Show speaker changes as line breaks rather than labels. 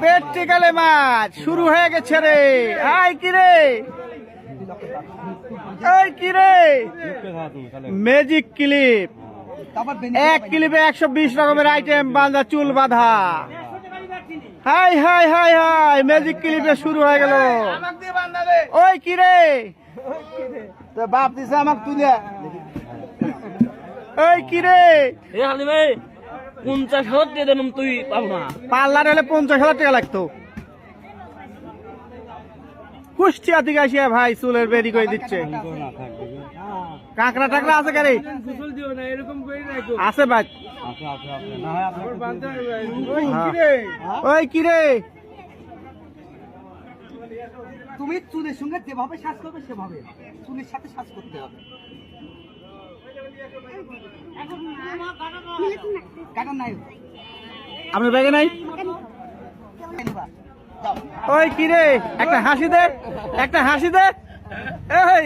পেট্রিকালে মাছ শুরু হয়ে গেছে রে। আই কিরে ম্যাজিক ক্লিপ, এক ক্লিপে 120 রকমের আইটেম বাঁধা, চুল বাঁধা। Hi hi hi hi, magic ক্লিপে শুরু হয়ে গেল। ওই কিরে তো বাপ দিছে আমাক তুলে। ওই কিরে
50,000 দিয়ে দেন, তুই পাবো না।
পার্লার হলে 50,000 টাকা লাগতো। কুষ্টিয়া থেকে আসিয়া ভাই চুলের বেরি করে দিচ্ছে। কাঁকড়া টাকড়া আছে গাড়ি আছে ভাই। ওই কিরে
তুমি চুলের সঙ্গে যেভাবে শ্বাস করবে সেভাবে চুলের সাথে শ্বাস করতে হবে। কাটা নাই
আপনার ব্যাগে নাই? ওই কিরে একটা হাসি দে, একটা হাসি দে। এই